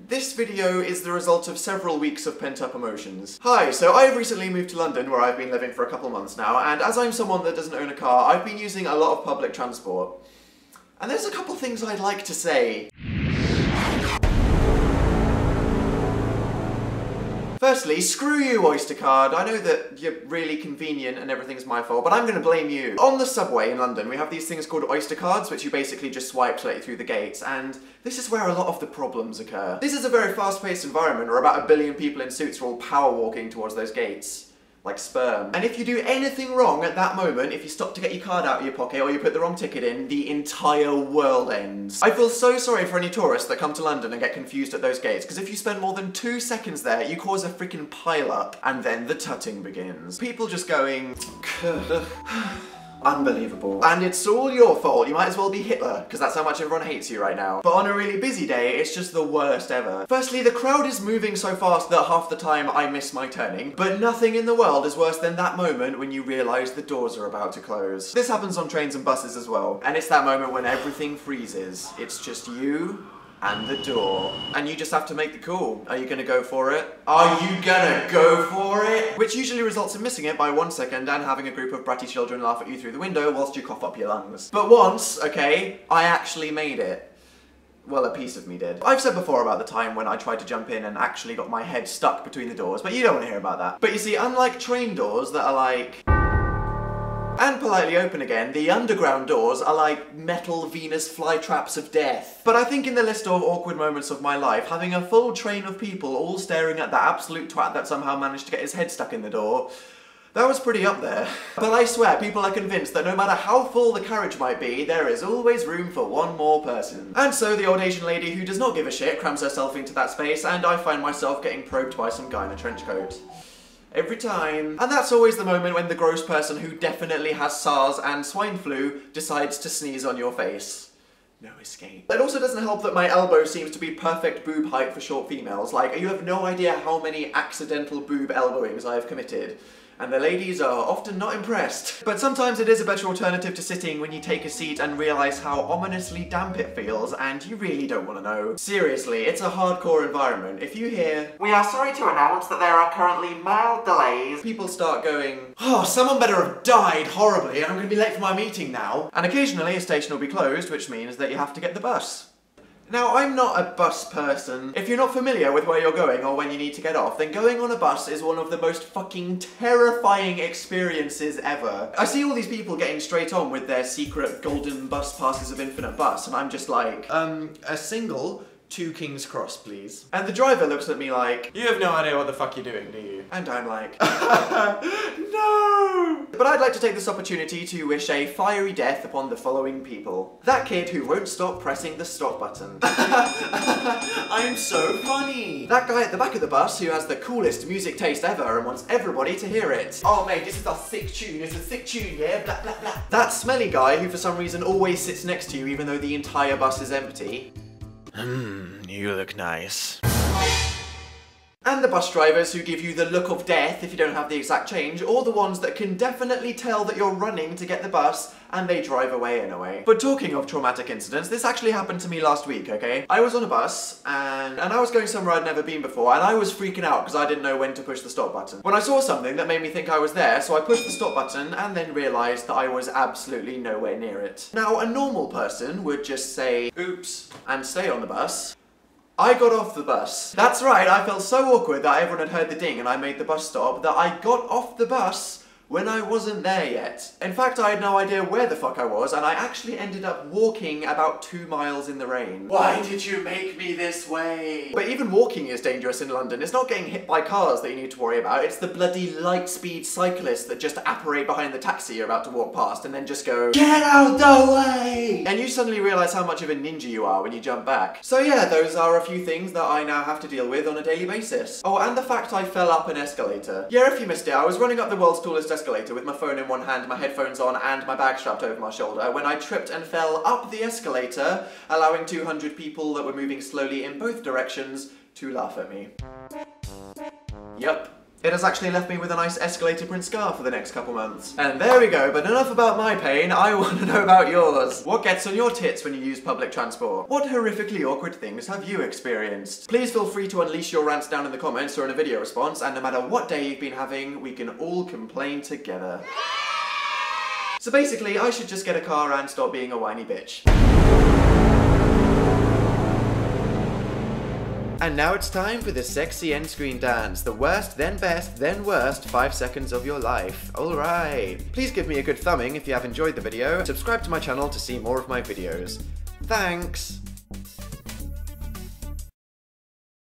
This video is the result of several weeks of pent-up emotions. Hi, so I've recently moved to London, where I've been living for a couple months now, and as I'm someone that doesn't own a car, I've been using a lot of public transport. And there's a couple things I'd like to say. Firstly, screw you, Oyster card. I know that you're really convenient and everything's my fault, but I'm gonna blame you. On the subway in London, we have these things called Oyster cards, which you basically just swipe to let you through the gates, and this is where a lot of the problems occur. This is a very fast-paced environment where about 1 billion people in suits are all power walking towards those gates. Like sperm. And if you do anything wrong at that moment, if you stop to get your card out of your pocket or you put the wrong ticket in, the entire world ends. I feel so sorry for any tourists that come to London and get confused at those gates, because if you spend more than 2 seconds there, you cause a freaking pile-up, and then the tutting begins. People just going... Unbelievable. And it's all your fault. You might as well be Hitler, because that's how much everyone hates you right now. But on a really busy day, it's just the worst ever. Firstly, the crowd is moving so fast that half the time I miss my turning, but nothing in the world is worse than that moment when you realise the doors are about to close. This happens on trains and buses as well, and it's that moment when everything freezes. It's just you and the door. And you just have to make the call. Are you gonna go for it? Are you gonna go for it? Which usually results in missing it by 1 second and having a group of bratty children laugh at you through the window whilst you cough up your lungs. But once, okay, I actually made it. Well, a piece of me did. I've said before about the time when I tried to jump in and actually got my head stuck between the doors, but you don't want to hear about that. But you see, unlike train doors that are like... and politely open again, the underground doors are like metal Venus flytraps of death. But I think in the list of awkward moments of my life, having a full train of people all staring at that absolute twat that somehow managed to get his head stuck in the door, that was pretty up there. But I swear, people are convinced that no matter how full the carriage might be, there is always room for one more person. And so the old Asian lady who does not give a shit crams herself into that space, and I find myself getting probed by some guy in a trench coat. Every time. And that's always the moment when the gross person who definitely has SARS and swine flu decides to sneeze on your face. No escape. It also doesn't help that my elbow seems to be perfect boob height for short females. Like, you have no idea how many accidental boob elbowings I have committed. And the ladies are often not impressed. But sometimes it is a better alternative to sitting when you take a seat and realise how ominously damp it feels, and you really don't want to know. Seriously, it's a hardcore environment. If you hear, "We are sorry to announce that there are currently mild delays," people start going, "Oh, someone better have died horribly, I'm going to be late for my meeting now." And occasionally a station will be closed, which means that you have to get the bus. Now, I'm not a bus person. If you're not familiar with where you're going or when you need to get off, then going on a bus is one of the most fucking terrifying experiences ever. I see all these people getting straight on with their secret golden bus passes of Infinite Bus, and I'm just like, a single to King's Cross, please. And the driver looks at me like, "You have no idea what the fuck you're doing, do you?" And I'm like, no! But I'd like to take this opportunity to wish a fiery death upon the following people. That kid who won't stop pressing the stop button. I'm so funny! That guy at the back of the bus who has the coolest music taste ever and wants everybody to hear it. "Oh mate, this is a sick tune, it's a sick tune, yeah, blah blah blah." That smelly guy who for some reason always sits next to you even though the entire bus is empty. You look nice. And the bus drivers who give you the look of death if you don't have the exact change, or the ones that can definitely tell that you're running to get the bus and they drive away anyway. But talking of traumatic incidents, this actually happened to me last week, okay? I was on a bus and I was going somewhere I'd never been before, and I was freaking out because I didn't know when to push the stop button. When I saw something that made me think I was there, so I pushed the stop button and then realised that I was absolutely nowhere near it. Now, a normal person would just say, "Oops," and stay on the bus. I got off the bus. That's right, I felt so awkward that everyone had heard the ding and I made the bus stop that I got off the bus when I wasn't there yet. In fact, I had no idea where the fuck I was, and I actually ended up walking about 2 miles in the rain. Why did you make me this way? But even walking is dangerous in London. It's not getting hit by cars that you need to worry about, it's the bloody light-speed cyclists that just apparate behind the taxi you're about to walk past and then just go, "Get out the way!" And you suddenly realise how much of a ninja you are when you jump back. So yeah, those are a few things that I now have to deal with on a daily basis. Oh, and the fact I fell up an escalator. Yeah, if you missed it, I was running up the world's tallest escalator with my phone in one hand, my headphones on, and my bag strapped over my shoulder when I tripped and fell up the escalator, allowing 200 people that were moving slowly in both directions to laugh at me. Yep. It has actually left me with a nice escalator print scar for the next couple months. And there we go, but enough about my pain, I want to know about yours. What gets on your tits when you use public transport? What horrifically awkward things have you experienced? Please feel free to unleash your rants down in the comments or in a video response, and no matter what day you've been having, we can all complain together. So basically, I should just get a car and stop being a whiny bitch. And now it's time for the sexy end screen dance. The worst, then best, then worst 5 seconds of your life. Alright. Please give me a good thumbing if you have enjoyed the video. Subscribe to my channel to see more of my videos. Thanks!